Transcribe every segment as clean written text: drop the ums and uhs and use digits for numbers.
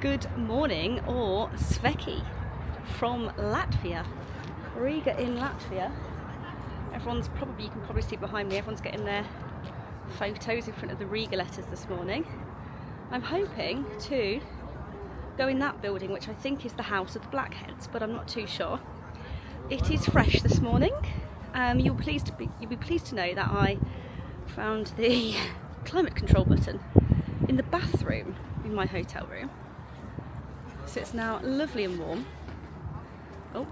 Good morning, or Sveki, from Latvia, Riga in Latvia. Everyone's probably, you can probably see behind me, everyone's getting their photos in front of the Riga letters this morning. I'm hoping to go in that building, which I think is the house of the Blackheads, but I'm not too sure. It is fresh this morning. You'll be pleased to know that I found the climate control button in the bathroom in my hotel room. So it's now lovely and warm. Oh,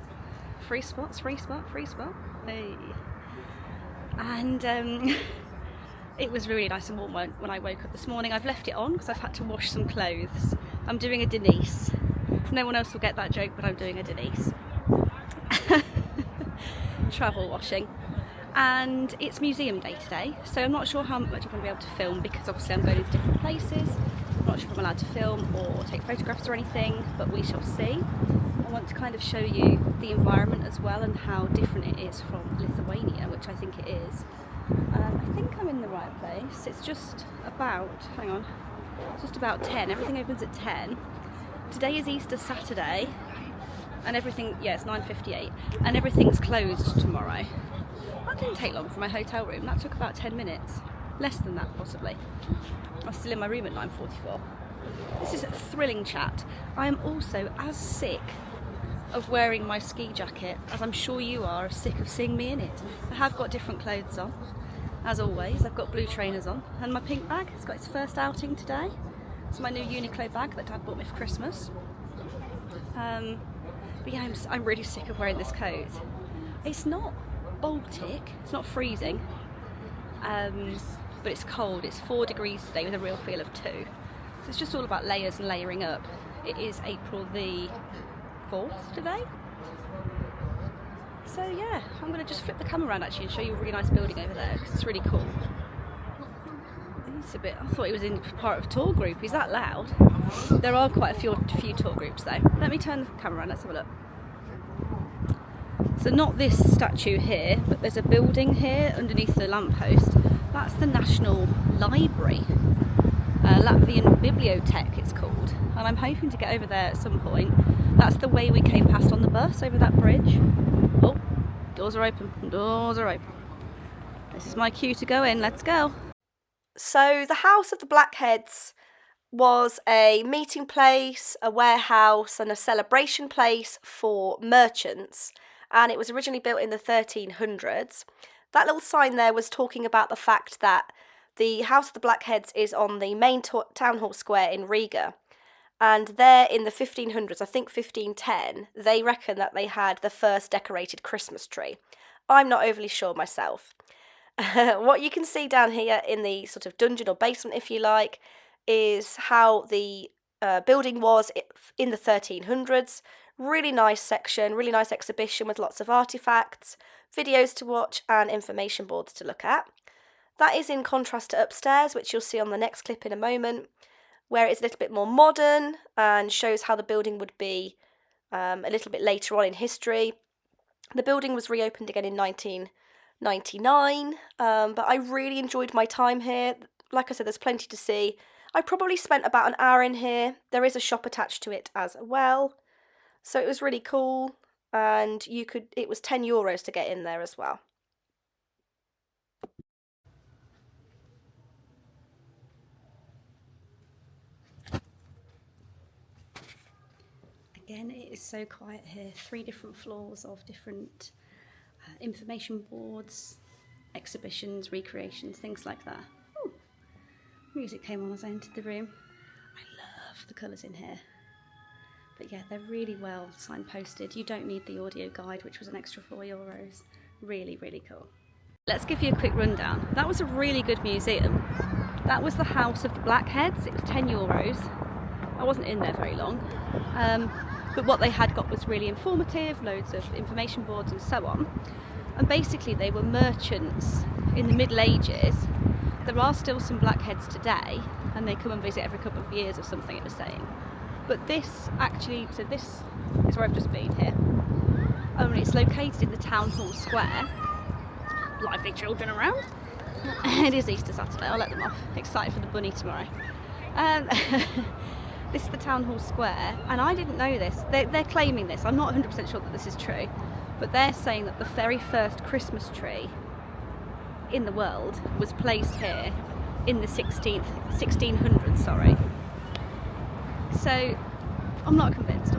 free spot. Hey. And it was really nice and warm when I woke up this morning. I've left it on because I've had to wash some clothes. I'm doing a Denise. No one else will get that joke, but I'm doing a Denise. Travel washing. And it's museum day today, so I'm not sure how much I'm going to be able to film because obviously I'm going to different places. I'm not sure if I'm allowed to film or take photographs or anything, but we shall see. I want to kind of show you the environment as well and how different it is from Lithuania, which I think it is. I think I'm in the right place. It's just about, it's just about 10. Everything opens at 10. Today is Easter Saturday, and everything, yeah, it's 9:58, and everything's closed tomorrow. That didn't take long from my hotel room. That took about 10 minutes. Less than that, possibly. I was still in my room at 9:44. This is a thrilling chat. I am also as sick of wearing my ski jacket as I'm sure you are sick of seeing me in it. I have got different clothes on, as always. I've got blue trainers on, and my pink bag. It's got its first outing today. It's my new Uniqlo bag that Dad bought me for Christmas. But yeah, I'm really sick of wearing this coat. It's not Baltic, it's not freezing, but it's cold. It's 4 degrees today with a real feel of 2. So it's just all about layers and layering up. It is April the 4th today. So yeah, I'm going to just flip the camera around actually and show you a really nice building over there because it's really cool. It's a bit, I thought it was in part of a tour group. Is that loud? There are quite a few tour groups though. Let me turn the camera around, let's have a look. So not this statue here, but there's a building here underneath the lamppost. That's the National Library, Latvian Bibliotech it's called. And I'm hoping to get over there at some point. That's the way we came past on the bus, over that bridge. Oh, doors are open, doors are open. This is my cue to go in, let's go. So the House of the Blackheads was a meeting place, a warehouse and a celebration place for merchants. And it was originally built in the 1300s. That little sign there was talking about the fact that the House of the Blackheads is on the main town hall square in Riga. And there in the 1500s, I think 1510, they reckon that they had the first decorated Christmas tree. I'm not overly sure myself. What you can see down here in the sort of dungeon or basement, if you like, is how the building was in the 1300s. Really nice section, really nice exhibition with lots of artefacts, videos to watch and information boards to look at. That is in contrast to upstairs, which you'll see on the next clip in a moment, where it's a little bit more modern and shows how the building would be a little bit later on in history. The building was reopened again in 1999, but I really enjoyed my time here. Like I said, there's plenty to see. I probably spent about an hour in here. There is a shop attached to it as well. So it was really cool, and it was €10 to get in there as well. Again, it is so quiet here. 3 different floors of different information boards, exhibitions, recreations, things like that. Ooh, music came on as I entered the room. I love the colours in here. But yeah, they're really well signposted. You don't need the audio guide, which was an extra €4. Really, really cool. Let's give you a quick rundown. That was a really good museum. That was the House of the Blackheads. It was €10. I wasn't in there very long. But what they had got was really informative, loads of information boards and so on. And basically they were merchants in the Middle Ages. There are still some Blackheads today, and they come and visit every couple of years or something, it was saying. But this actually, so this is where I've just been here. It's located in the town hall square. Lively children around. It is Easter Saturday, I'll let them off. Excited for the bunny tomorrow. This is the Town Hall Square, and I didn't know this. They're claiming this. I'm not 100% sure that this is true, but they're saying that the very first Christmas tree in the world was placed here in the 1600s, sorry. So I'm not convinced,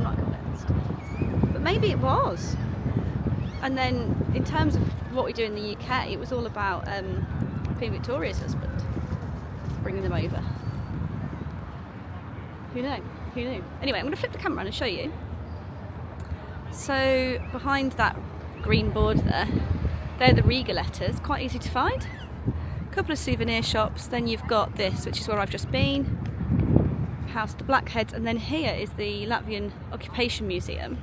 but maybe it was. And then in terms of what we do in the UK, it was all about Queen Victoria's husband, bringing them over. Who knew? Anyway, I'm going to flip the camera around and show you. So behind that green board there, they're the Riga letters, quite easy to find. A couple of souvenir shops, then you've got this, which is where I've just been, House of the Blackheads, and then here is the Latvian Occupation Museum.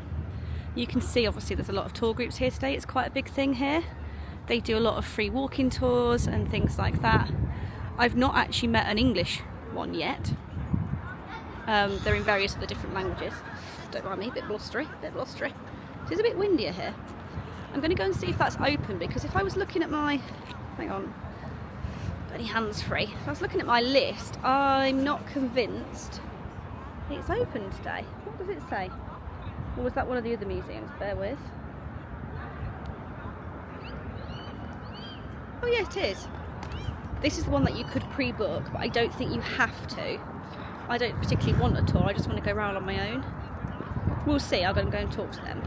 You can see obviously there's a lot of tour groups here today, it's quite a big thing here. They do a lot of free walking tours and things like that. I've not actually met an English one yet. They're in various other different languages. Don't mind me, a bit blustery. It is a bit windier here. I'm going to go and see if that's open, because if I was looking at my... Hang on. Got any hands free? If I was looking at my list, I'm not convinced it's open today. What does it say? Or was that one of the other museums? Bear with. Oh yeah, it is. This is the one that you could pre-book, but I don't think you have to. I don't particularly want a tour, I just want to go around on my own. We'll see, I'm going to go and talk to them.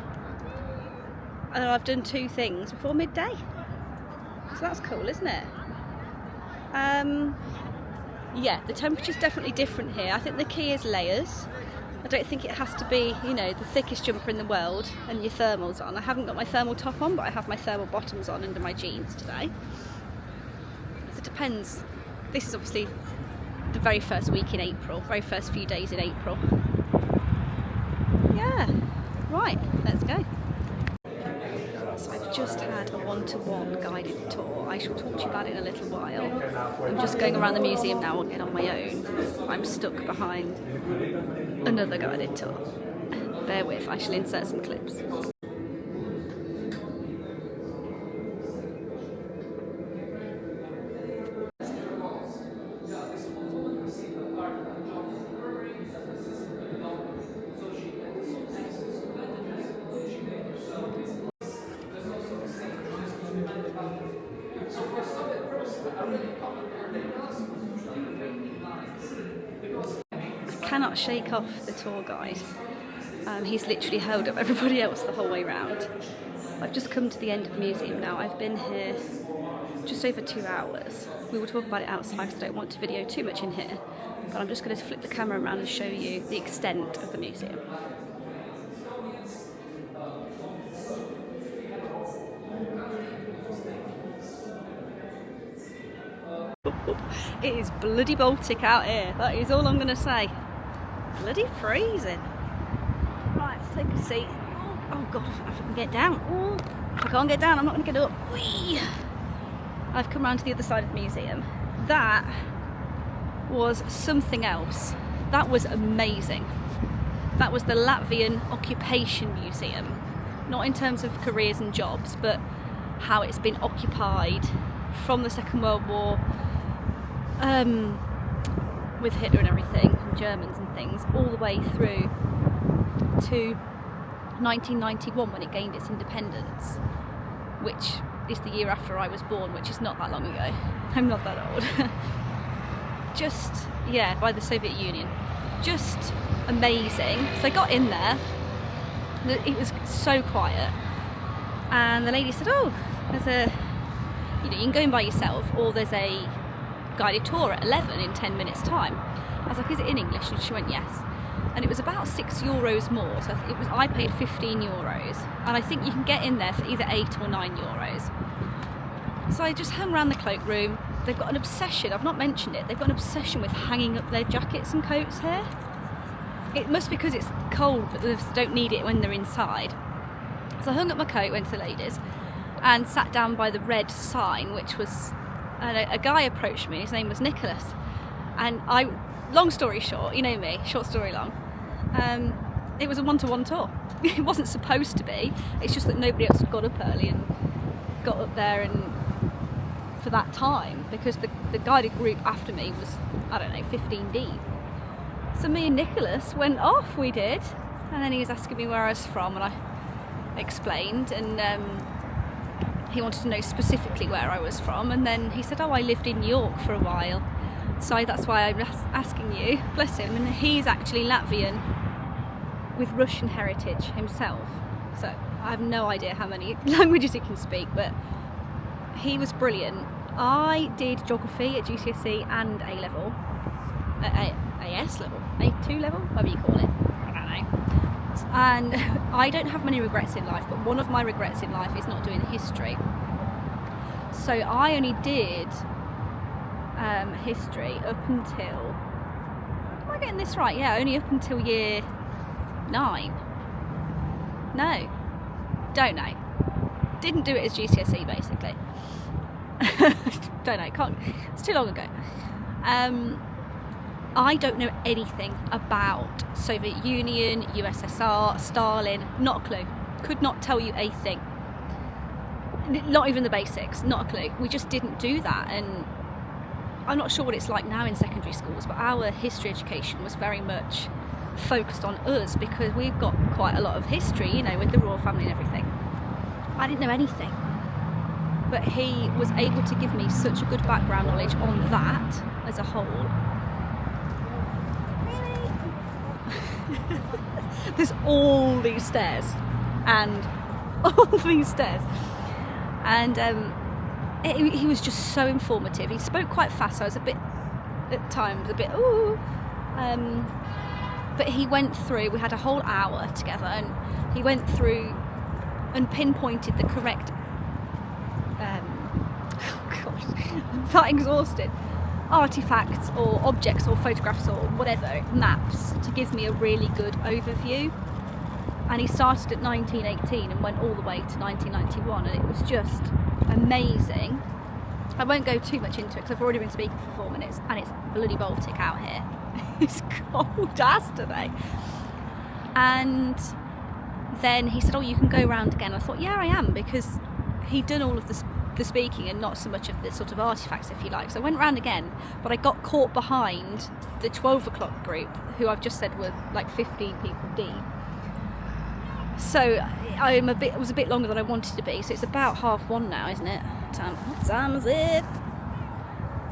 And I've done 2 things before midday. So that's cool, isn't it? Yeah, the temperature's definitely different here. I think the key is layers. I don't think it has to be, you know, the thickest jumper in the world and your thermals on. I haven't got my thermal top on, but I have my thermal bottoms on under my jeans today. So it depends. This is obviously the very first week in April, very first few days in April. Yeah, right, let's go. So I've just had a one-to-one guided tour. I shall talk to you about it in a little while. I'm just going around the museum now again on my own. I'm stuck behind another guided tour. Bear with, I shall insert some clips. I cannot shake off the tour guide. He's literally held up everybody else the whole way round. I've just come to the end of the museum now. I've been here just over 2 hours. We will talk about it outside because I don't want to video too much in here, but I'm just going to flip the camera around and show you the extent of the museum. It is bloody Baltic out here, that is all I'm going to say. Bloody freezing. Right, let's take a seat. Oh god, if I can get down. Oh, if I can't get down, I'm not going to get up. Whee! I've come round to the other side of the museum. That was something else. That was amazing. That was the Latvian Occupation Museum. Not in terms of careers and jobs, but how it's been occupied from the Second World War, with Hitler and everything, and Germans and things, all the way through to 1991 when it gained its independence, which is the year after I was born, which is not that long ago. I'm not that old. Just, yeah, by the Soviet Union. Just amazing. So I got in there, it was so quiet, and the lady said, oh, there's a, you know, you can go in by yourself, or there's a guided tour at 11 in 10 minutes time. I was like, is it in English? And she went, yes. And it was about €6 more, so I paid €15, and I think you can get in there for either €8 or €9. So I just hung around the cloakroom. They've got an obsession, I've not mentioned it, they've got an obsession with hanging up their jackets and coats here. It must be because it's cold, but they don't need it when they're inside. So I hung up my coat, went to the ladies, and sat down by the red sign, which was, a guy approached me, his name was Nicholas, and long story short, you know me, short story long, it was a one-to-one tour. It wasn't supposed to be, it's just that nobody else got up early and got up there and for that time, because the guided group after me was, I don't know, 15 deep. So me and Nicholas went off, we did, and then he was asking me where I was from, and I explained, and he wanted to know specifically where I was from, and then he said, oh, I lived in York for a while, so that's why I'm asking you. Bless him. And he's actually Latvian with Russian heritage himself, so I have no idea how many languages he can speak, but he was brilliant. I did geography at GCSE and A level, AS level, A2 level, whatever you call it, I don't know. And I don't have many regrets in life, but one of my regrets in life is not doing history. So I only did history up until, am I getting this right? Yeah, only up until year 9. No, don't know. Didn't do it as GCSE basically. Don't know, can't, it's too long ago. I don't know anything about Soviet Union, USSR, Stalin, not a clue. Could not tell you a thing. Not even the basics, not a clue. We just didn't do that, and I'm not sure what it's like now in secondary schools, but our history education was very much focused on us because we've got quite a lot of history, you know, with the royal family and everything. I didn't know anything, but he was able to give me such a good background knowledge on that as a whole. There's all these stairs and all these stairs, and he was just so informative. He spoke quite fast, so I was a bit at times a bit ooh, but he went through, we had a whole hour together, and he went through and pinpointed the correct oh gosh, I'm that exhausted, artifacts or objects or photographs or whatever, maps, to give me a really good overview. And he started at 1918 and went all the way to 1991, and it was just amazing. I won't go too much into it because I've already been speaking for 4 minutes, and it's bloody Baltic out here. It's cold as today. And then he said, oh, you can go round again. I thought, yeah, I am, because he'd done all of the speaking and not so much of the sort of artifacts, if you like. So I went round again, but I got caught behind the 12 o'clock group, who I've just said were like 15 people deep. So it was a bit longer than I wanted to be. So it's about 1:30 now, isn't it? What time is it?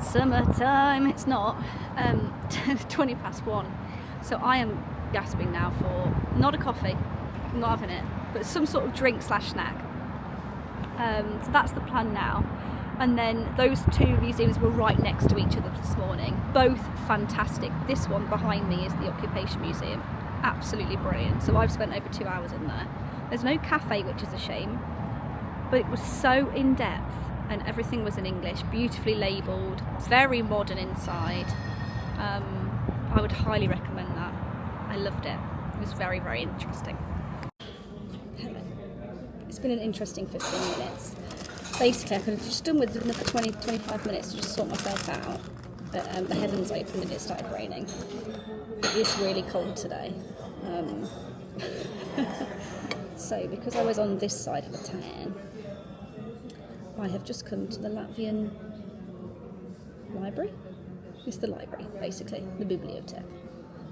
Summertime. It's not. 1:20. So I am gasping now for not a coffee, I'm not having it, but some sort of drink / snack. So that's the plan now. And then those two museums were right next to each other this morning, both fantastic. This one behind me is the Occupation Museum, absolutely brilliant. So I've spent over 2 hours in there. There's no cafe, which is a shame, but it was so in depth and everything was in English, beautifully labelled, very modern inside. I would highly recommend that. I loved it. It was very, very interesting. It's been an interesting 15 minutes. Basically, I could have just done with another 20-25 minutes to just sort myself out, but the heavens opened and it started raining. It is really cold today. So because I was on this side of the town, I have just come to the Latvian library. It's the library, basically, the bibliothèque.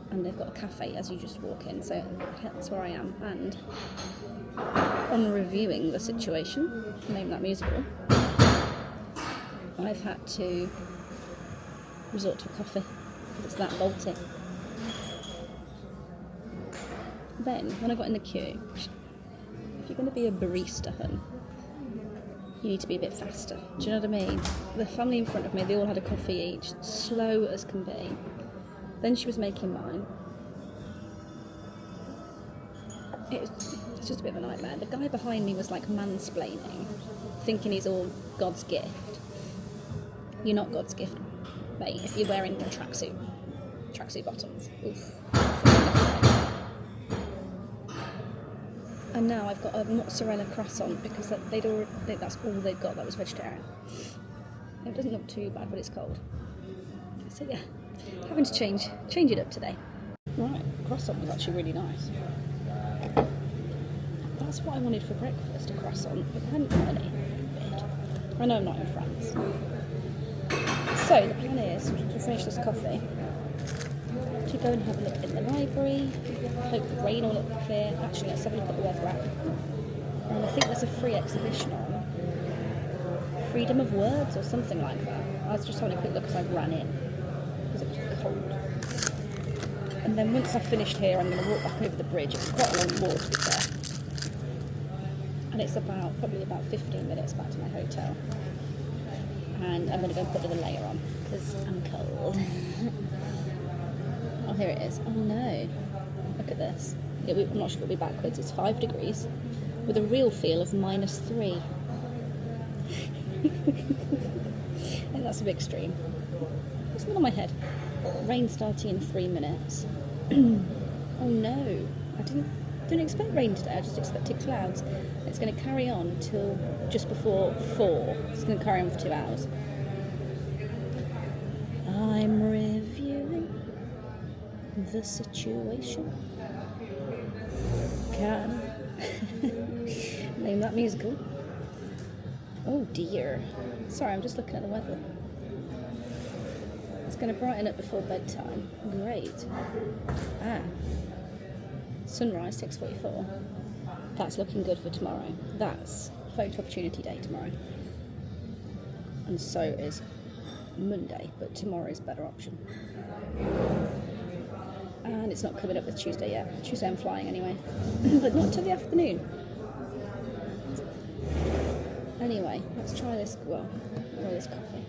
And they've got a cafe as you just walk in, so that's where I am. And on reviewing the situation, name that musical, I've had to resort to a coffee because it's that Baltic. Then, when I got in the queue, if you're going to be a barista, hun, you need to be a bit faster. Do you know what I mean? The family in front of me, they all had a coffee each, slow as can be. Then she was making mine. It's just a bit of a nightmare. The guy behind me was like mansplaining, thinking he's all God's gift. You're not God's gift, mate, if you're wearing a tracksuit bottoms. Oof. And now I've got a mozzarella croissant because that's all they'd got that was vegetarian. It doesn't look too bad, but it's cold. So yeah, having to change it up today. Right, croissant was actually really nice. That's what I wanted for breakfast, a croissant, but I hadn't got any. Weird. I know I'm not in France. So the plan is to finish this coffee to go and have a look in the library. Hope the rain will look clear. Actually, let's have a look at the weather app. And I think there's a free exhibition on freedom of words or something like that. I was just having a quick look as I ran in because it was cold. And then once I've finished here, I'm going to walk back over the bridge. It's quite a long walk to be fair. And it's probably about 15 minutes back to my hotel. And I'm going to go and put another layer on because I'm cold. Oh, here it is. Oh no. Look at this. I'm not sure if it'll be backwards. It's 5 degrees with a real feel of -3. I think that's a bit extreme. What's on my head? Rain starting in 3 minutes. Oh no. I didn't expect rain today. I just expected clouds. It's going to carry on till just before 4. It's going to carry on for 2 hours. I'm reviewing the situation. Can name that musical. Oh dear. Sorry, I'm just looking at the weather. It's going to brighten up before bedtime. Great. Sunrise 6:44. That's looking good for tomorrow. That's photo opportunity day tomorrow. And so is Monday, but tomorrow is a better option. And it's not coming up with Tuesday yet. Tuesday I'm flying anyway. But not till the afternoon. Anyway, let's try this, this coffee.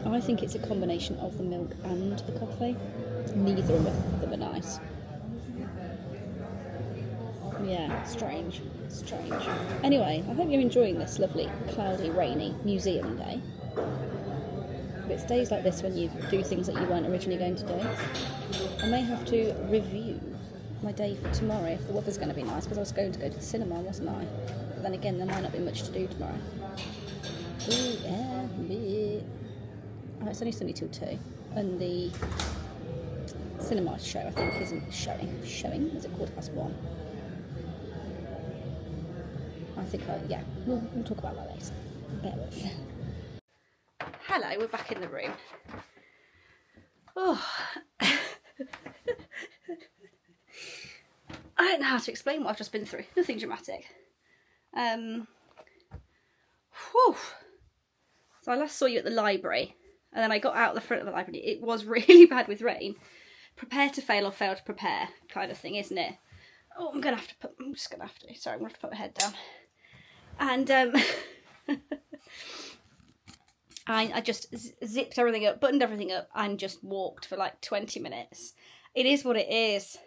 I think it's a combination of the milk and the coffee. Neither of them are nice. Yeah, strange. Anyway, I hope you're enjoying this lovely, cloudy, rainy museum day. If it's days like this when you do things that you weren't originally going to do, I may have to review my day for tomorrow if the weather's going to be nice, because I was going to go to the cinema, wasn't I? But then again, there might not be much to do tomorrow. Ooh, yeah. Oh, it's only sunny till 2, and the cinema show, I think, isn't showing. Is it 1:15? I think, we'll talk about that later. Bear with. Hello, we're back in the room. Oh, I don't know how to explain what I've just been through. Nothing dramatic. Whew. So I last saw you at the library, and then I got out the front of the library. It was really bad with rain. Prepare to fail or fail to prepare kind of thing, isn't it? Oh, I'm just going to have to put my head down. And I just zipped everything up, buttoned everything up, and just walked for like 20 minutes. It is what it is.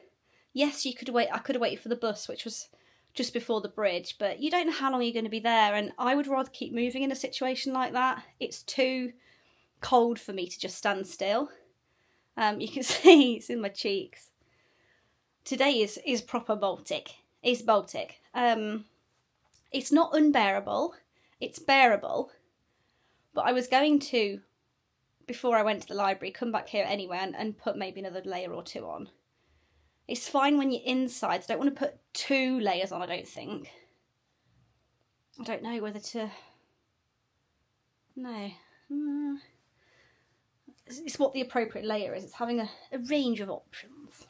Yes, you could wait. I could have waited for the bus, which was just before the bridge, but you don't know how long you're going to be there, and I would rather keep moving in a situation like that. It's too cold for me to just stand still. You can see it's in my cheeks. Today is proper Baltic. It's Baltic. It's not unbearable. It's bearable. But I was going to, before I went to the library, come back here anyway and put maybe another layer or 2 on. It's fine when you're inside. I don't want to put 2 layers on, I don't think. I don't know whether to... No. It's what the appropriate layer is. It's having a range of options.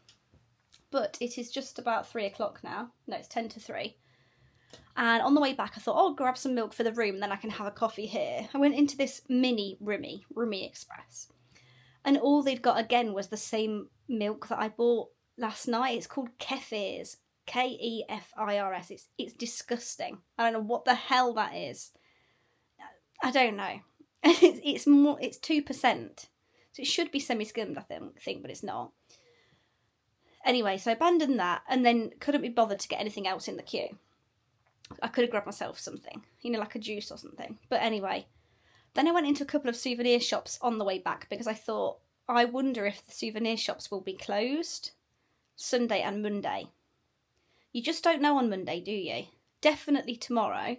But it is just about 3 o'clock now. No, it's 10 to 3. And on the way back, I thought, I'll grab some milk for the room, and then I can have a coffee here. I went into this mini Rumi Express. And all they'd got again was the same milk that I bought last night. It's called Kefirs. Kefirs. It's disgusting. I don't know what the hell that is. I don't know. It's 2%. So it should be semi-skimmed, I think, but it's not. Anyway, so I abandoned that and then couldn't be bothered to get anything else in the queue. I could have grabbed myself something, like a juice or something. But anyway, then I went into a couple of souvenir shops on the way back because I thought, I wonder if the souvenir shops will be closed Sunday and Monday. You just don't know on Monday, do you? Definitely tomorrow.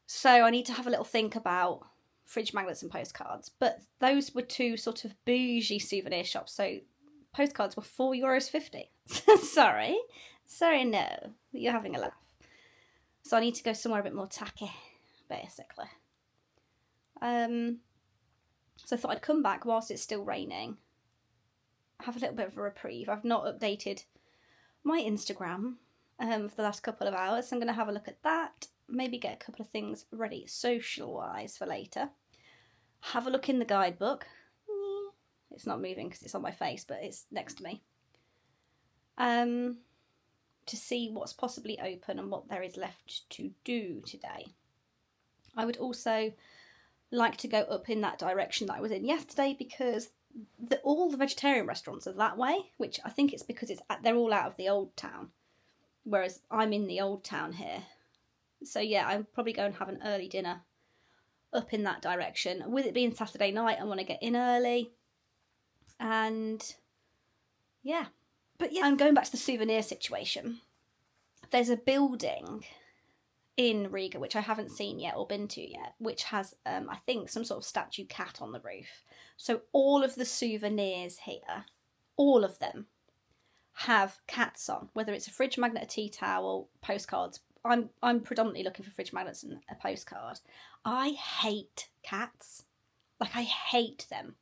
So I need to have a little think about fridge magnets and postcards. But those were 2 sort of bougie souvenir shops, so postcards were €4.50. Sorry, no, you're having a laugh. So I need to go somewhere a bit more tacky, basically. So I thought I'd come back whilst it's still raining, have a little bit of a reprieve. I've not updated my Instagram for the last couple of hours, so I'm going to have a look at that, maybe get a couple of things ready social-wise for later. Have a look in the guidebook. It's not moving because it's on my face, but it's next to me. To see what's possibly open and what there is left to do today. I would also like to go up in that direction that I was in yesterday, because all the vegetarian restaurants are that way, which I think it's because they're all out of the old town, whereas I'm in the old town here. So yeah, I'll probably go and have an early dinner up in that direction. With it being Saturday night, I want to get in early. And yeah. But yeah, I'm going back to the souvenir situation. There's a building in Riga, which I haven't seen yet or been to yet, which has, I think, some sort of statue cat on the roof. So all of the souvenirs here, all of them, have cats on, whether it's a fridge magnet, a tea towel, postcards. I'm predominantly looking for fridge magnets and a postcard. I hate cats. Like, I hate them.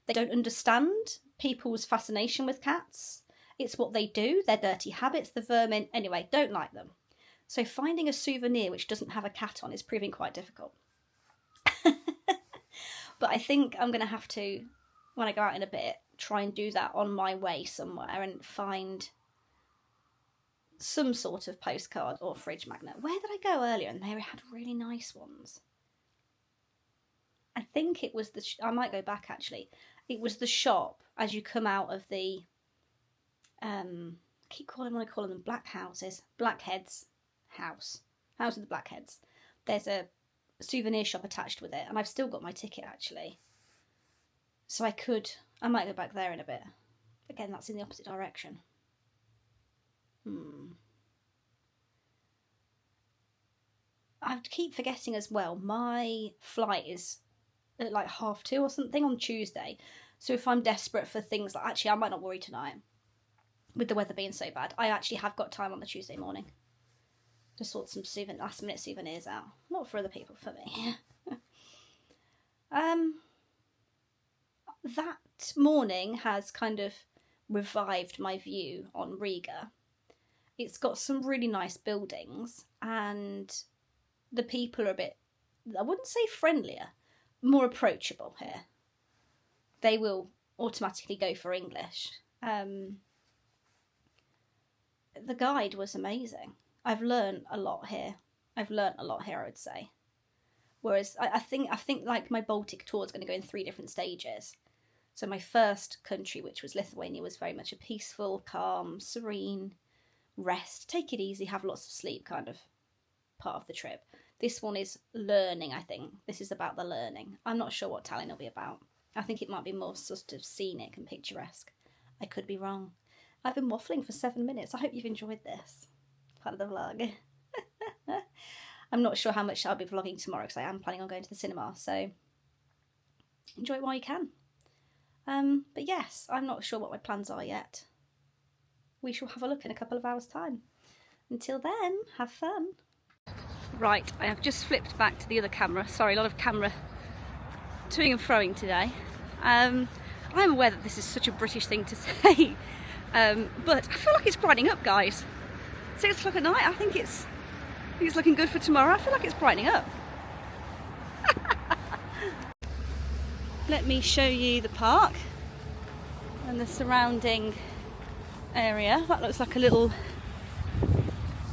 They don't understand people's fascination with cats. It's what they do, their dirty habits, the vermin. Anyway, don't like them. So finding a souvenir which doesn't have a cat on is proving quite difficult. But I think I'm going to have to, when I go out in a bit, try and do that on my way somewhere and find some sort of postcard or fridge magnet. Where did I go earlier? And they had really nice ones. I think it was I might go back actually. It was the shop as you come out of the, I want to call them Blackheads house of the Blackheads. There's a souvenir shop attached with it, and I've still got my ticket actually. So I might go back there in a bit. Again, that's in the opposite direction. I keep forgetting as well, my flight is at like 2:30 or something on Tuesday. So if I'm desperate for things like, actually I might not worry tonight with the weather being so bad. I actually have got time on the Tuesday morning to sort some last minute souvenirs out. Not for other people, for me. That morning has kind of revived my view on Riga. It's got some really nice buildings, and the people are a bit, I wouldn't say friendlier, more approachable here. They will automatically go for English. The guide was amazing. I've learned a lot here, I would say. Whereas I think like my Baltic tour is going to go in 3 different stages. So my first country, which was Lithuania, was very much a peaceful, calm, serene, rest, take it easy, have lots of sleep kind of part of the trip. This one is learning, I think. This is about the learning. I'm not sure what Tallinn will be about. I think it might be more sort of scenic and picturesque. I could be wrong. I've been waffling for 7 minutes. I hope you've enjoyed this part of the vlog. I'm not sure how much I'll be vlogging tomorrow because I am planning on going to the cinema, so enjoy it while you can. But yes, I'm not sure what my plans are yet. We shall have a look in a couple of hours' time. Until then, have fun. Right, I have just flipped back to the other camera. Sorry, a lot of camera toing and froing today. I'm aware that this is such a British thing to say, but I feel like it's brightening up, guys. 6 o'clock at night, I think it's looking good for tomorrow. I feel like it's brightening up. Let me show you the park and the surrounding area. That looks like a little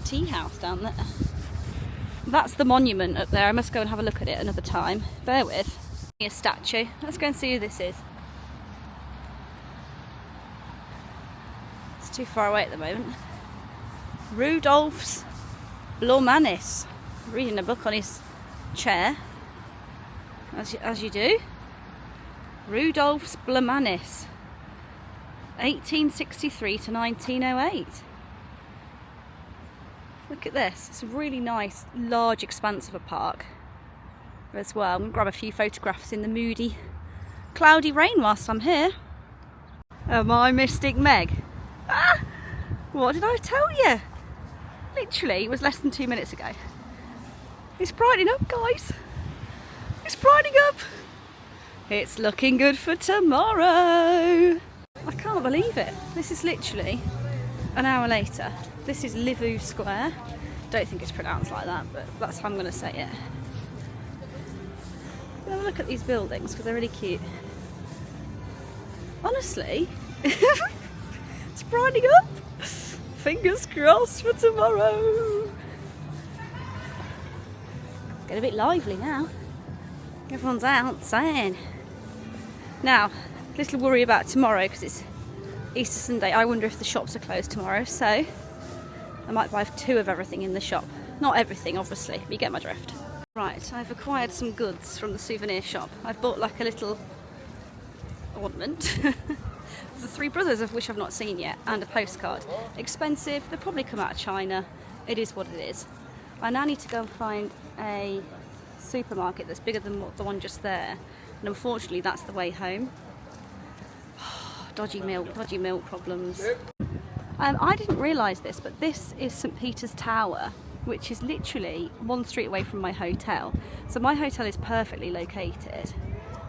tea house down there. That's the monument up there. I must go and have a look at it another time. Bear with. A statue. Let's go and see who this is. It's too far away at the moment. Rudolf's Blaumanis. Reading a book on his chair. As you do. Rudolf's Blaumanis. 1863 to 1908. Look at this. It's a really nice, large expanse of a park as well. I'm going to grab a few photographs in the moody, cloudy rain whilst I'm here. Am I Mystic Meg? Ah! What did I tell you? Literally, it was less than 2 minutes ago. It's brightening up, guys. It's brightening up. It's looking good for tomorrow. I can't believe it. This is literally an hour later. This is Livu Square. Don't think it's pronounced like that, but that's how I'm going to say it. Have a look at these buildings because they're really cute. Honestly, it's brightening up. Fingers crossed for tomorrow. It's getting a bit lively now. Everyone's outside. Now, little worry about tomorrow because it's Easter Sunday. I wonder if the shops are closed tomorrow, so I might buy 2 of everything in the shop. Not everything, obviously, but you get my drift. Right, I've acquired some goods from the souvenir shop. I've bought like a little ornament. The 3 brothers, of which I've not seen yet, and a postcard. Expensive, they'll probably come out of China. It is what it is. I now need to go and find a supermarket that's bigger than the one just there, and unfortunately that's the way home. Dodgy milk problems. I didn't realise this, but this is St Peter's Tower, which is literally 1 street away from my hotel. So my hotel is perfectly located.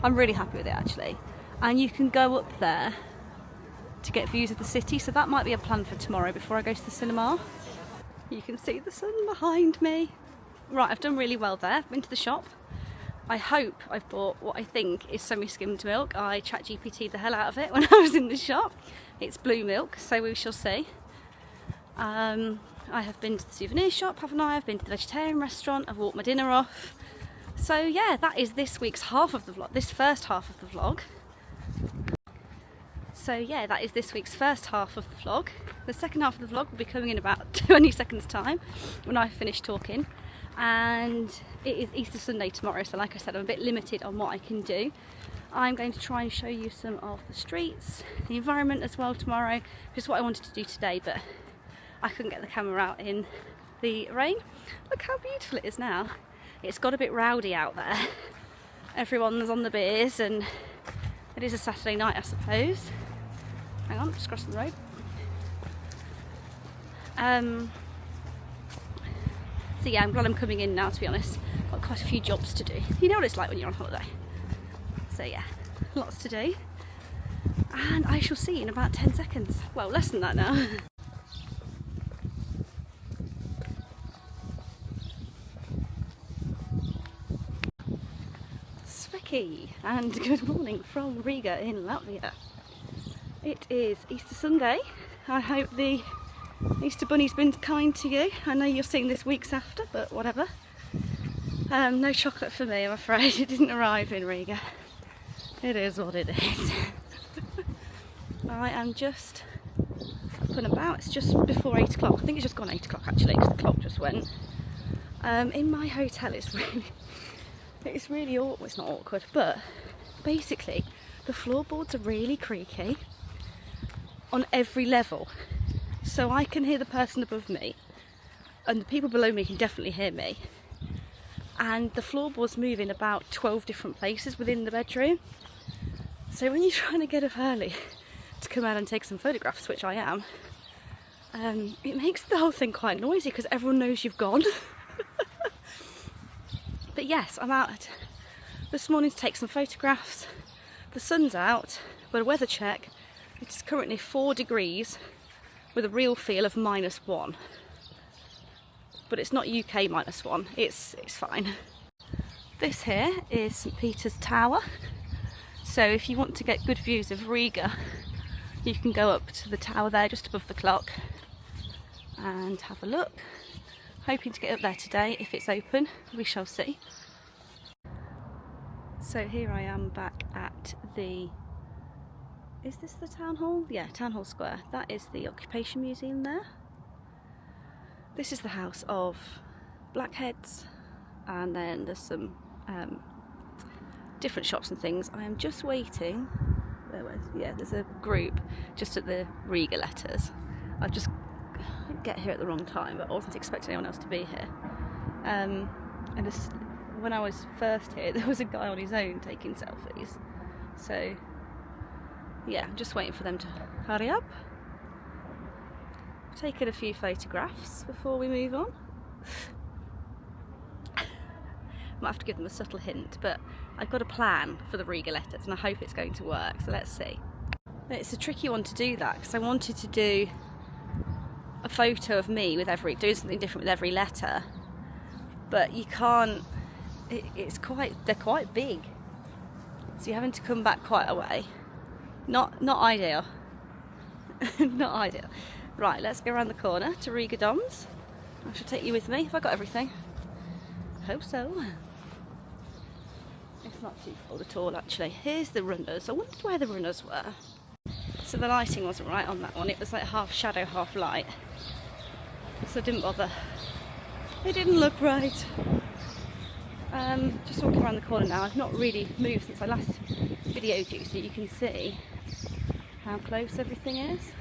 I'm really happy with it actually. And you can go up there to get views of the city, so that might be a plan for tomorrow before I go to the cinema. You can see the sun behind me. Right, I've done really well there. Been to the shop. I hope I've bought what I think is semi-skimmed milk. I ChatGPT'd the hell out of it when I was in the shop. It's blue milk, so we shall see. I have been to the souvenir shop, haven't I? I've been to the vegetarian restaurant. I've walked my dinner off. So yeah, that is this week's half of the vlog. This first half of the vlog. So yeah, that is this week's first half of the vlog. The second half of the vlog will be coming in about 20 seconds time when I finish talking. And it is Easter Sunday tomorrow, so like I said, I'm a bit limited on what I can do. I'm going to try and show you some of the streets, the environment as well tomorrow, which is what I wanted to do today, but I couldn't get the camera out in the rain. Look how beautiful it is now. It's got a bit rowdy out there. Everyone's on the beers and it is a Saturday night, I suppose. Hang on, just crossing the road. So yeah, I'm glad I'm coming in now, to be honest. Got quite a few jobs to do. You know what it's like when you're on holiday. So yeah, lots to do. And I shall see you in about 10 seconds. Well, less than that now. Sveki, and good morning from Riga in Latvia. It is Easter Sunday. I hope the Easter Bunny's been kind to you. I know you're seeing this weeks after, but whatever. No chocolate for me, I'm afraid. It didn't arrive in Riga. It is what it is. I am just up and about. It's just before 8 o'clock. I think it's just gone 8 o'clock actually, because the clock just went. In my hotel, it's really awkward. It's not awkward, but basically the floorboards are really creaky on every level. So I can hear the person above me, and the people below me can definitely hear me. And the floorboards move in about 12 different places within the bedroom. So when you're trying to get up early to come out and take some photographs, which I am, it makes the whole thing quite noisy because everyone knows you've gone. But yes, I'm out this morning to take some photographs. The sun's out, but a weather check. It's currently 4 degrees with a real feel of -1. But it's not UK -1, it's fine. This here is St Peter's Tower. So if you want to get good views of Riga, you can go up to the tower there just above the clock and have a look. Hoping to get up there today if it's open, we shall see. So here I am back at the, is this the town hall? Yeah, Town Hall Square. That is the Occupation Museum there. This is the house of Blackheads, and then there's some different shops and things. I am just waiting. Yeah, there's a group just at the Riga letters. I just get here at the wrong time, but I wasn't expecting anyone else to be here. And when I was first here, there was a guy on his own taking selfies. So yeah, I'm just waiting for them to hurry up. Taken a few photographs before we move on. might have to give them a subtle hint, but I've got a plan for the Riga letters and I hope it's going to work, so let's see. It's a tricky one to do that because I wanted to do a photo of me with doing something different with every letter, but you can't, they're quite big, so you're having to come back quite a way. Not ideal. Not ideal. Right, let's go around the corner to Riga Doms. I should take you with me. Have I got everything? Hope so. It's not too cold at all actually. Here's the runners. I wondered where the runners were. So the lighting wasn't right on that one. It was like half shadow, half light. So I didn't bother. It didn't look right. Just walking around the corner now. I've not really moved since I last videoed you, so you can see how close everything is.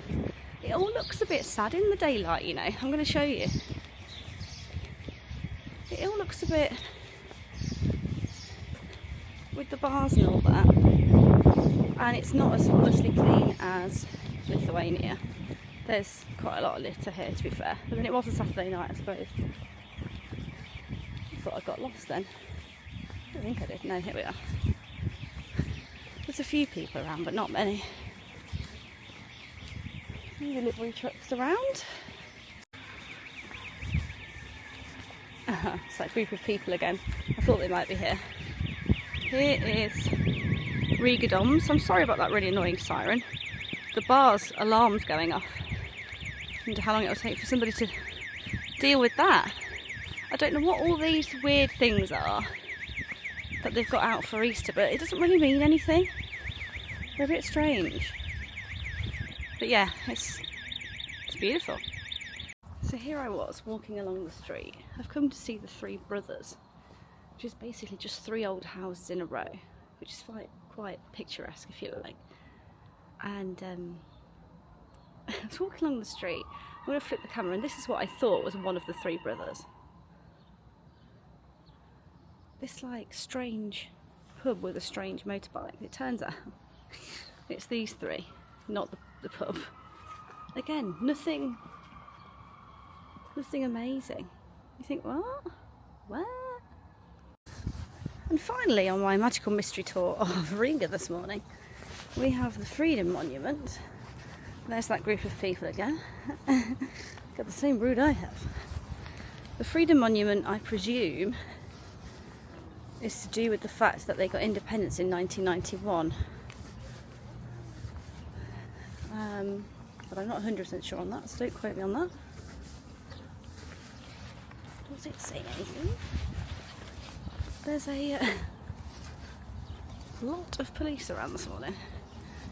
It all looks a bit sad in the daylight, you know. I'm going to show you. It all looks a bit, with the bars and all that, and it's not as spotlessly clean as Lithuania. There's quite a lot of litter here, to be fair. I mean, it was a Saturday night, I suppose. I thought I got lost then. I don't think I did. No, here we are. There's a few people around, but not many. Delivery trucks around. It's like a group of people again. I thought they might be here. Here is Riga Doms. I'm sorry about that really annoying siren. The bar's alarm's going off. I wonder how long it'll take for somebody to deal with that. I don't know what all these weird things are that they've got out for Easter, but it doesn't really mean anything. They're a bit strange. But yeah, it's beautiful. So here I was walking along the street. I've come to see the Three Brothers, which is basically just three old houses in a row, which is quite picturesque if you like. And I was walking along the street. I'm going to flip the camera, and this is what I thought was one of the Three Brothers. This like strange pub with a strange motorbike. It turns out it's these three, not the pub. Again, nothing amazing. You think, what? Where? And finally, on my magical mystery tour of Riga this morning, we have the Freedom Monument. There's that group of people again. Got the same route I have. The Freedom Monument, I presume, is to do with the fact that they got independence in 1991. But I'm not 100% sure on that, so don't quote me on that. Does it say anything? There's a lot of police around this morning.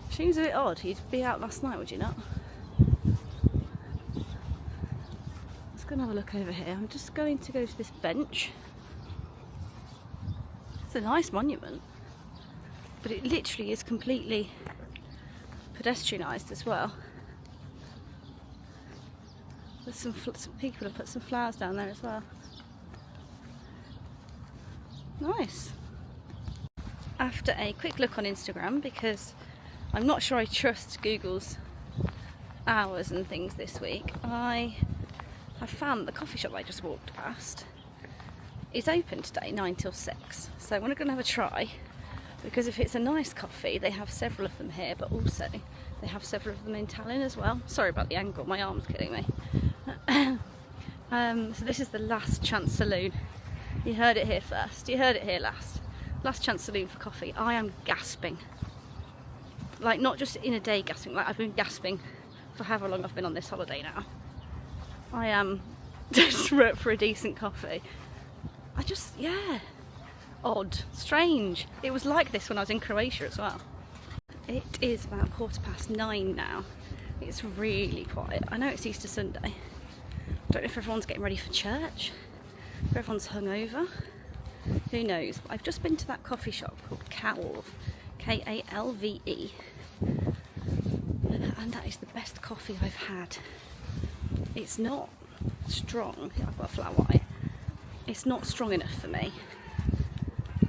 Seems a bit odd. You'd be out last night, would you not? Let's go and have a look over here. I'm just going to go to this bench. It's a nice monument, but it literally is completely pedestrianised as well. There's some people have put some flowers down there as well. Nice. After a quick look on Instagram, because I'm not sure I trust Google's hours and things this week, I have found the coffee shop I just walked past is open today 9 till 6. So I'm going to have a try, because if it's a nice coffee, they have several of them here, but also they have several of them in Tallinn as well. Sorry about the angle, my arm's killing me. So this is the Last Chance Saloon. You heard it here first. You heard it here last. Last Chance Saloon for coffee. I am gasping. Like, not just in a day gasping, like I've been gasping for however long I've been on this holiday now. I am desperate for a decent coffee. Yeah. Odd. Strange. It was like this when I was in Croatia as well. It is about 9:15 now. It's really quiet. I know it's Easter Sunday. I don't know if everyone's getting ready for church, if everyone's hungover. Who knows? But I've just been to that coffee shop called Kalve, K-A-L-V-E, and that is the best coffee I've had. It's not strong. I've got a flat white. It's not strong enough for me.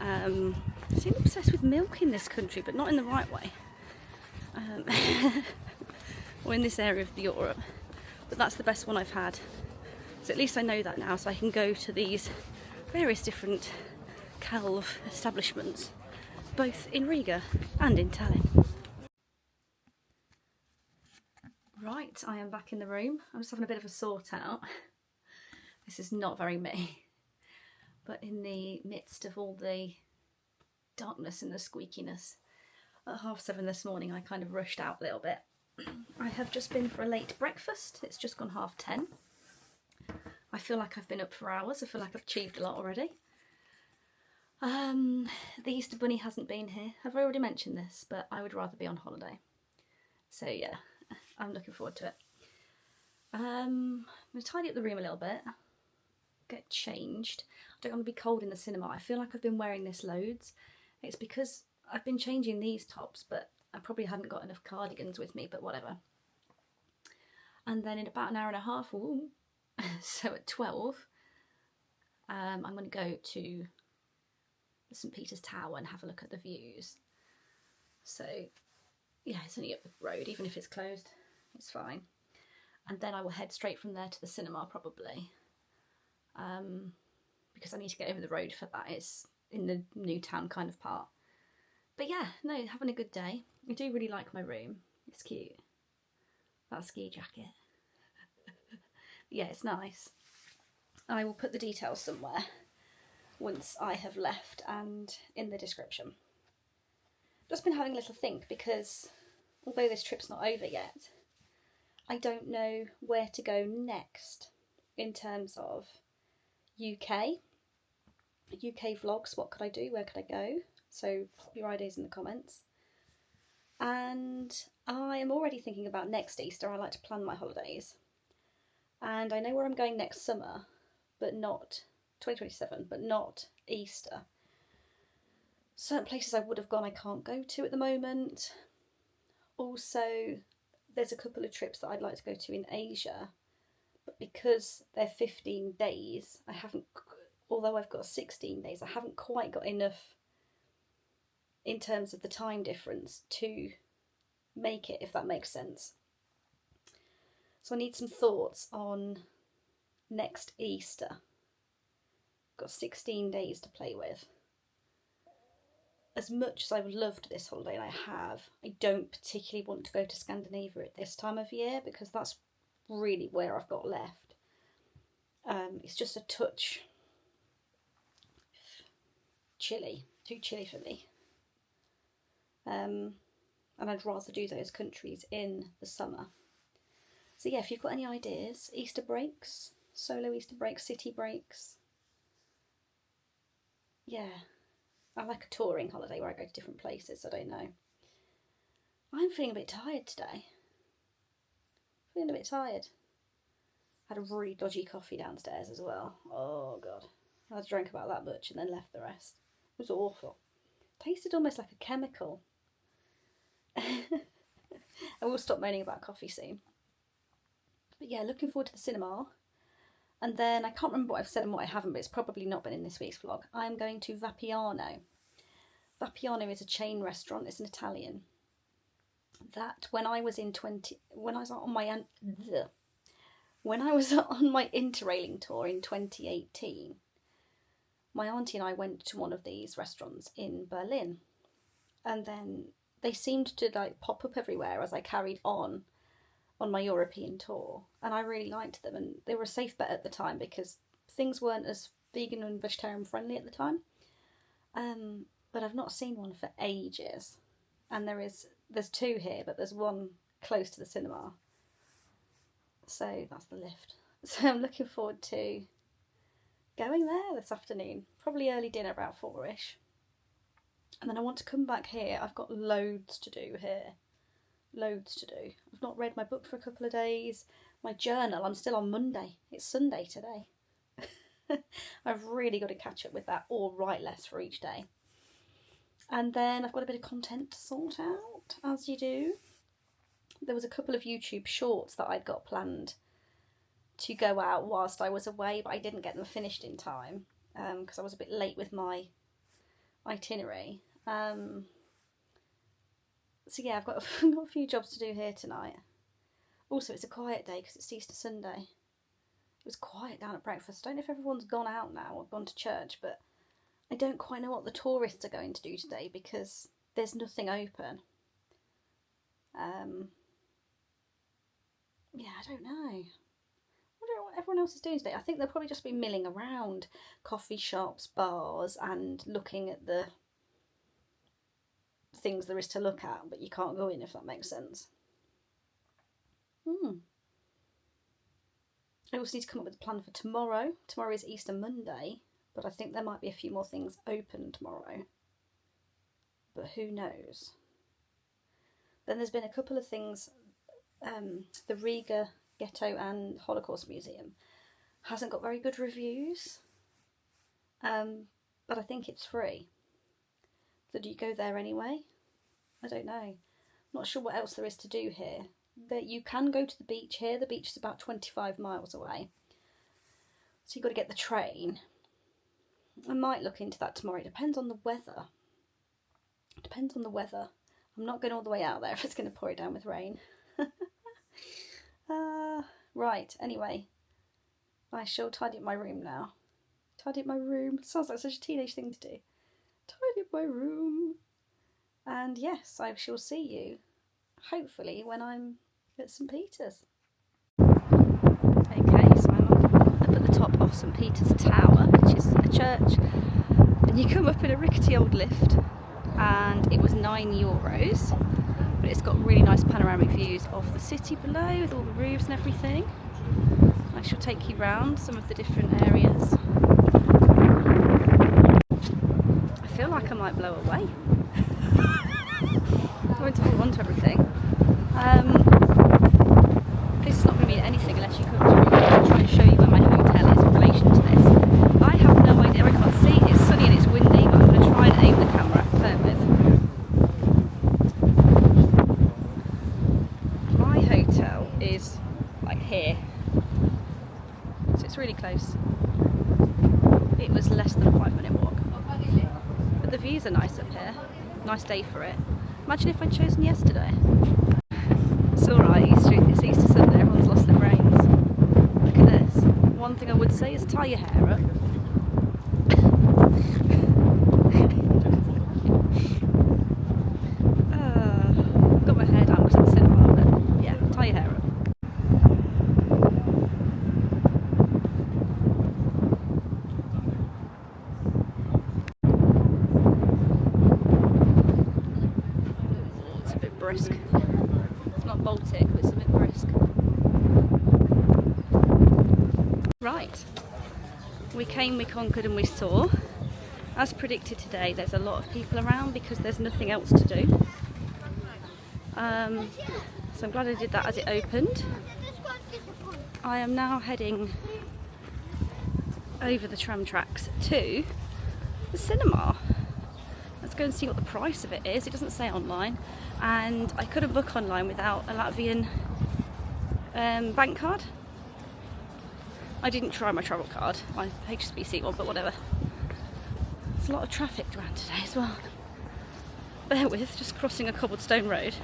I seem obsessed with milk in this country, but not in the right way. Or in this area of Europe. But that's the best one I've had. So at least I know that now, so I can go to these various different locale of establishments, both in Riga and in Tallinn. Right, I am back in the room. I'm just having a bit of a sort out. This is not very me, but in the midst of all the darkness and the squeakiness, at 7:30 this morning I kind of rushed out a little bit. I have just been for a late breakfast. It's just gone 10:30. I feel like I've been up for hours. I feel like I've achieved a lot already. The Easter Bunny hasn't been here. I've already mentioned this, but I would rather be on holiday. So yeah, I'm looking forward to it. I'm going to tidy up the room a little bit, get changed. I don't want to be cold in the cinema. I feel like I've been wearing this loads. It's because I've been changing these tops, but I probably hadn't got enough cardigans with me, but whatever. And then in about an hour and a half, ooh, so at 12, I'm going to go to the St. Peter's Tower and have a look at the views. So yeah, it's only up the road, even if it's closed, it's fine. And then I will head straight from there to the cinema probably, because I need to get over the road for that. It's in the new town kind of part. But yeah, no, having a good day. I do really like my room. It's cute. That ski jacket. Yeah, it's nice. I will put the details somewhere once I have left and in the description. Just been having a little think because although this trip's not over yet, I don't know where to go next in terms of UK vlogs. What could I do? Where could I go? So pop your ideas in the comments. And I am already thinking about next Easter. I like to plan my holidays. And I know where I'm going next summer, but not 2027, but not Easter. Certain places I would have gone I can't go to at the moment. Also, there's a couple of trips that I'd like to go to in Asia, but because they're 15 days, I haven't, although I've got 16 days, I haven't quite got enough in terms of the time difference to make it, if that makes sense. So I need some thoughts on next Easter. I've got 16 days to play with. As much as I've loved this holiday, and I don't particularly want to go to Scandinavia at this time of year because that's really where I've got left. It's just a touch chilly, too chilly for me. And I'd rather do those countries in the summer. So yeah, if you've got any ideas, Easter breaks, solo Easter breaks, city breaks. Yeah, I like a touring holiday where I go to different places. I don't know. I'm feeling a bit tired today. Feeling a bit tired. Had a really dodgy coffee downstairs as well. Oh god. I drank about that much and then left the rest. It was awful. Tasted almost like a chemical. I will stop moaning about coffee soon. But yeah, looking forward to the cinema. And then I can't remember what I've said and what I haven't, but it's probably not been in this week's vlog. I'm going to Vapiano. Vapiano is a chain restaurant. It's an Italian. That when I was on my Interrailing tour in 2018, my auntie and I went to one of these restaurants in Berlin, and then they seemed to like pop up everywhere as I carried on my European tour, and I really liked them, and they were a safe bet at the time because things weren't as vegan and vegetarian friendly at the time. But I've not seen one for ages, and there's two here, but there's one close to the cinema, so that's the lift. So I'm looking forward to going there this afternoon, probably early dinner about 4ish, and then I want to come back here. I've got loads to do here. Loads to do. I've not read my book for a couple of days. My journal, I'm still on Monday. It's Sunday today. I've really got to catch up with that or write less for each day. And then I've got a bit of content to sort out, as you do. There was a couple of YouTube shorts that I'd got planned to go out whilst I was away, but I didn't get them finished in time because I was a bit late with my itinerary. So yeah, I've got a few jobs to do here tonight. Also, it's a quiet day because it's Easter Sunday. It was quiet down at breakfast. I don't know if everyone's gone out now or gone to church, but I don't quite know what the tourists are going to do today because there's nothing open. Yeah, I don't know. I don't know what everyone else is doing today. I think they'll probably just be milling around coffee shops, bars, and looking at the things there is to look at, but you can't go in, if that makes sense. I also need to come up with a plan for tomorrow. Tomorrow is Easter Monday, but I think there might be a few more things open tomorrow. But who knows? Then there's been a couple of things. The Riga Ghetto and Holocaust Museum hasn't got very good reviews, but I think it's free. So do you go there anyway? I don't know. I'm not sure what else there is to do here. That you can go to the beach here. The beach is about 25 miles away, so you've got to get the train. I might look into that tomorrow. It depends on the weather. I'm not going all the way out there if it's going to pour it down with rain. Right, anyway, I shall tidy up my room now. Tidy up my room. Sounds like such a teenage thing to do. Tidy up my room. And yes, I shall see you, hopefully, when I'm at St. Peter's. Okay, so I'm up at the top of St. Peter's Tower, which is a church. And you come up in a rickety old lift, and it was €9. But it's got really nice panoramic views of the city below with all the roofs and everything. I shall take you round some of the different areas. I feel like I might blow away. I'm going to hold on to everything. This is not going to mean anything unless you come to me. I'll try and show you where my hotel is in relation to this. I have no idea, I can't see. It's sunny and it's windy, but I'm going to try and aim the camera. Bear with. Is like here, so it's really close. It was less than a 5-minute walk, but the views are nice up here. Nice day for it. Imagine if I'd chosen yesterday. It's alright, it's Easter Sunday, everyone's lost their brains. Look at this. One thing I would say is tie your hair up. Got my hair down because it's cinema, but yeah, tie your hair up. Brisk. It's not Baltic, but it's a bit brisk. Right, we came, we conquered, and we saw. As predicted today, there's a lot of people around because there's nothing else to do. So I'm glad I did that as it opened. I am now heading over the tram tracks to the cinema. Let's go and see what the price of it is. It doesn't say online, and I couldn't book online without a Latvian bank card. I didn't try my travel card, my HSBC one, but whatever. There's a lot of traffic around today as well. Bear with, just crossing a cobblestone road.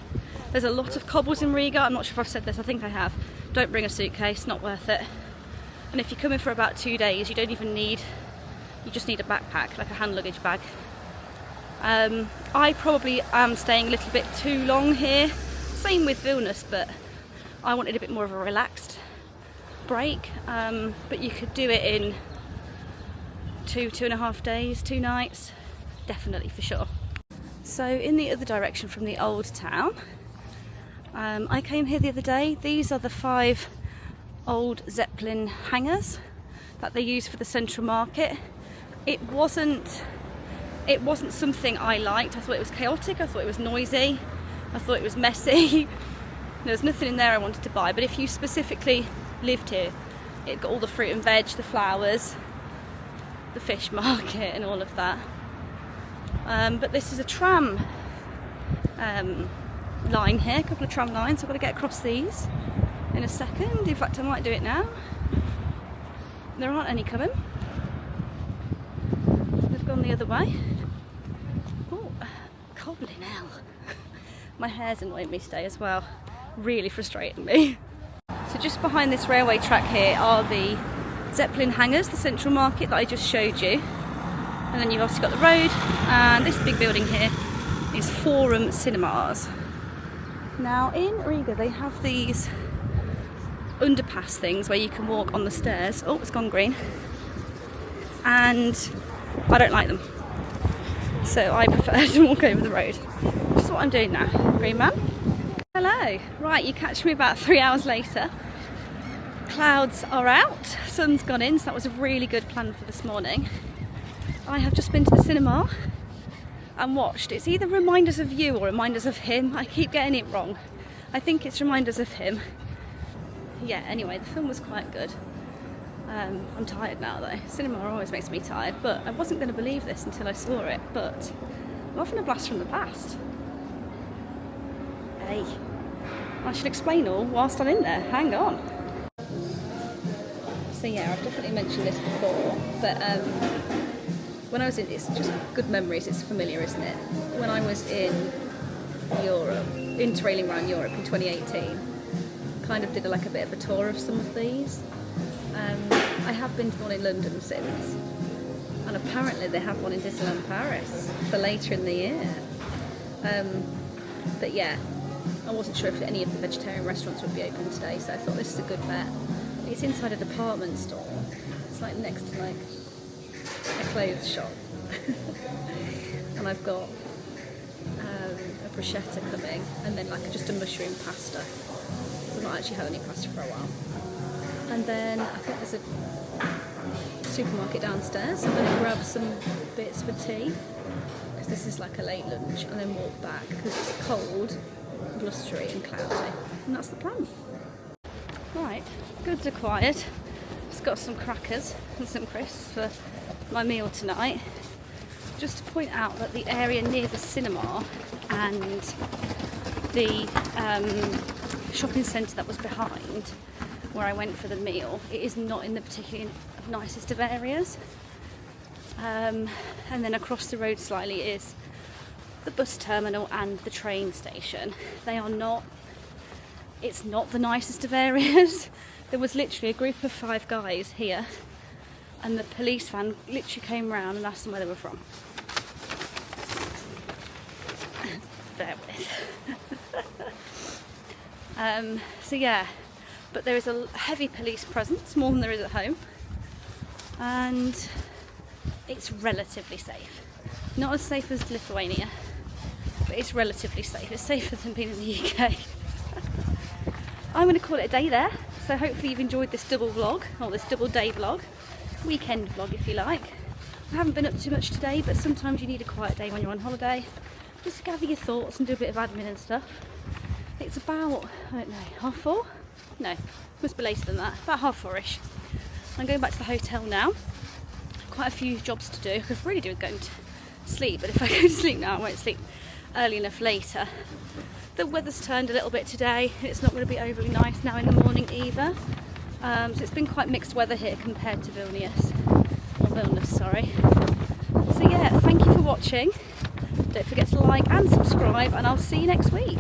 There's a lot of cobbles in Riga. I'm not sure if I've said this, I think I have. Don't bring a suitcase, not worth it. And if you're coming for about 2 days, you just need a backpack, like a hand luggage bag. I probably am staying a little bit too long here. Same with Vilnius, but I wanted a bit more of a relaxed break. But you could do it in 2.5 days, 2 nights, definitely for sure. So in the other direction from the old town, I came here the other day. These are the 5 old Zeppelin hangars that they use for the central market. It wasn't something I liked. I thought it was chaotic, I thought it was noisy, I thought it was messy. There was nothing in there I wanted to buy, but if you specifically lived here, it got all the fruit and veg, the flowers, the fish market and all of that. But this is a tram line here, a couple of tram lines. I've got to get across these in a second. In fact, I might do it now. There aren't any coming. They've gone the other way. Oh, cobbling hell. My hair's annoying me today as well. Really frustrating me. So just behind this railway track here are the Zeppelin hangars, the central market that I just showed you. And then you've also got the road, and this big building here is Forum Cinemas. Now in Riga they have these underpass things where you can walk on the stairs. Oh, it's gone green. And I don't like them. So I prefer to walk over the road. Which is what I'm doing now. Green man. Hello. Right, you catch me about 3 hours later. Clouds are out, sun's gone in, so that was a really good plan for this morning. I have just been to the cinema and watched, it's either Reminders of You or Reminders of Him. I keep getting it wrong. I think it's Reminders of Him. Yeah, anyway, the film was quite good. I'm tired now though. Cinema always makes me tired, but I wasn't going to believe this until I saw it, but I'm often a blast from the past. Hey, I should explain all whilst I'm in there, hang on. So yeah, I've definitely mentioned this before, but when I was in, it's just good memories, it's familiar, isn't it? When I was in Europe, interrailing around Europe in 2018, kind of did like a bit of a tour of some of these. I have been to one in London since, and apparently they have one in Disneyland Paris for later in the year. But yeah, I wasn't sure if any of the vegetarian restaurants would be open today, so I thought this is a good bet. It's inside a department store. It's like next to like a clothes shop. And I've got a bruschetta coming, and then like just a mushroom pasta. So I've not actually had any pasta for a while. And then I think there's a supermarket downstairs, so I'm going to grab some bits for tea, because this is like a late lunch, and then walk back because it's cold, blustery and cloudy, and that's the plan. Right, goods are quiet. Just got some crackers and some crisps for my meal tonight. Just to point out that the area near the cinema and the shopping centre that was behind where I went for the meal, it is not in the particularly nicest of areas. And then across the road slightly is the bus terminal and the train station. They are not, it's not the nicest of areas. There was literally a group of 5 guys here, and the police van literally came round and asked them where they were from. Bear with. So yeah, but there is a heavy police presence, more than there is at home, and it's relatively safe. Not as safe as Lithuania, but it's relatively safe. It's safer than being in the UK. I'm going to call it a day there, so hopefully you've enjoyed this double vlog, or this double day vlog, weekend vlog if you like. I haven't been up too much today, but sometimes you need a quiet day when you're on holiday, just to gather your thoughts and do a bit of admin and stuff. It's about, I don't know, 4:30? No, must be later than that, about 4:30ish. I'm going back to the hotel now. Quite a few jobs to do. I could really do with going to sleep, but if I go to sleep now, I won't sleep early enough later. The weather's turned a little bit today. It's not going to be overly nice now in the morning either. So it's been quite mixed weather here compared to Vilnius, sorry. So yeah, thank you for watching. Don't forget to like and subscribe, and I'll see you next week.